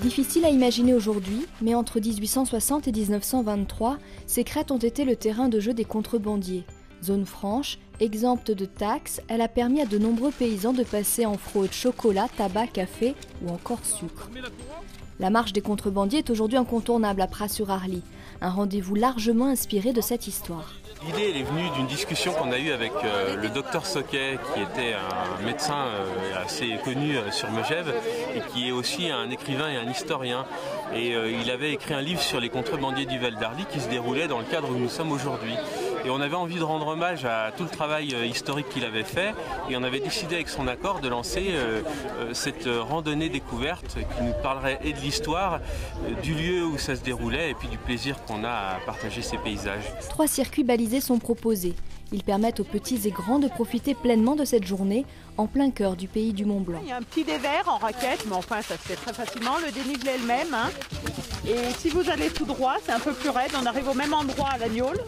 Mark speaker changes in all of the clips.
Speaker 1: Difficile à imaginer aujourd'hui, mais entre 1860 et 1923, ces crêtes ont été le terrain de jeu des contrebandiers. Zone franche, exempte de taxes, elle a permis à de nombreux paysans de passer en fraude chocolat, tabac, café ou encore sucre. La marche des contrebandiers est aujourd'hui incontournable à Pras-sur-Arly, un rendez-vous largement inspiré de cette histoire.
Speaker 2: L'idée elle est venue d'une discussion qu'on a eue avec le docteur Soquet, qui était un médecin assez connu sur Megève et qui est aussi un écrivain et un historien. Et il avait écrit un livre sur les contrebandiers du Val d'Arly qui se déroulait dans le cadre où nous sommes aujourd'hui. Et on avait envie de rendre hommage à tout le travail historique qu'il avait fait et on avait décidé avec son accord de lancer cette randonnée découverte qui nous parlerait et de l'histoire, du lieu où ça se déroulait et puis du plaisir qu'on a à partager ces paysages.
Speaker 1: 3 circuits balisés sont proposés. Ils permettent aux petits et grands de profiter pleinement de cette journée en plein cœur du pays du Mont-Blanc.
Speaker 3: Il y a un petit dévers en raquette, mais enfin ça se fait très facilement. Le dénivelé est le même. Et si vous allez tout droit, c'est un peu plus raide. On arrive au même endroit à l'Agnole.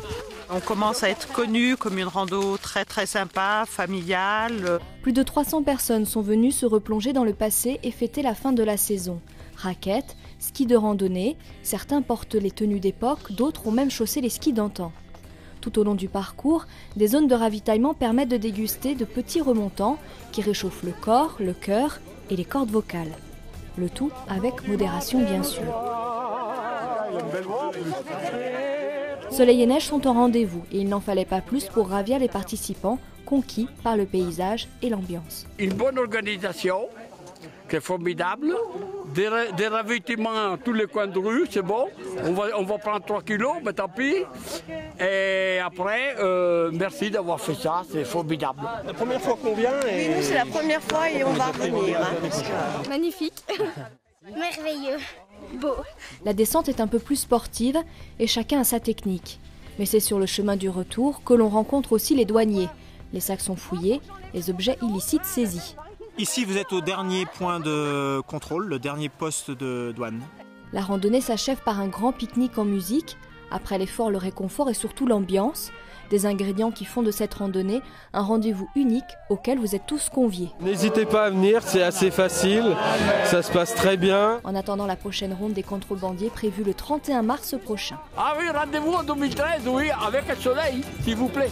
Speaker 3: On commence à être connu comme une rando très très sympa, familiale.
Speaker 1: Plus de 300 personnes sont venues se replonger dans le passé et fêter la fin de la saison. Raquettes, skis de randonnée, certains portent les tenues d'époque, d'autres ont même chaussé les skis d'antan. Tout au long du parcours, des zones de ravitaillement permettent de déguster de petits remontants qui réchauffent le corps, le cœur et les cordes vocales. Le tout avec modération bien sûr. Soleil et neige sont au rendez-vous et il n'en fallait pas plus pour ravir les participants conquis par le paysage et l'ambiance.
Speaker 4: Une bonne organisation, c'est formidable. Des ravitaillements à tous les coins de rue, c'est bon. On va prendre 3 kilos, mais tant pis. Et après, merci d'avoir fait ça, c'est formidable.
Speaker 5: La première fois qu'on vient
Speaker 6: Oui, nous c'est la première fois et on va revenir.
Speaker 7: Magnifique. Merveilleux. Beau.
Speaker 1: La descente est un peu plus sportive et chacun a sa technique. Mais c'est sur le chemin du retour que l'on rencontre aussi les douaniers. Les sacs sont fouillés, les objets illicites saisis.
Speaker 5: Ici, vous êtes au dernier point de contrôle, le dernier poste de douane.
Speaker 1: La randonnée s'achève par un grand pique-nique en musique. Après l'effort, le réconfort et surtout l'ambiance. Des ingrédients qui font de cette randonnée un rendez-vous unique auquel vous êtes tous conviés.
Speaker 8: N'hésitez pas à venir, c'est assez facile, ça se passe très bien.
Speaker 1: En attendant la prochaine ronde des contrebandiers prévue le 31 mars prochain.
Speaker 4: Ah oui, rendez-vous en 2013, oui, avec le soleil, s'il vous plaît.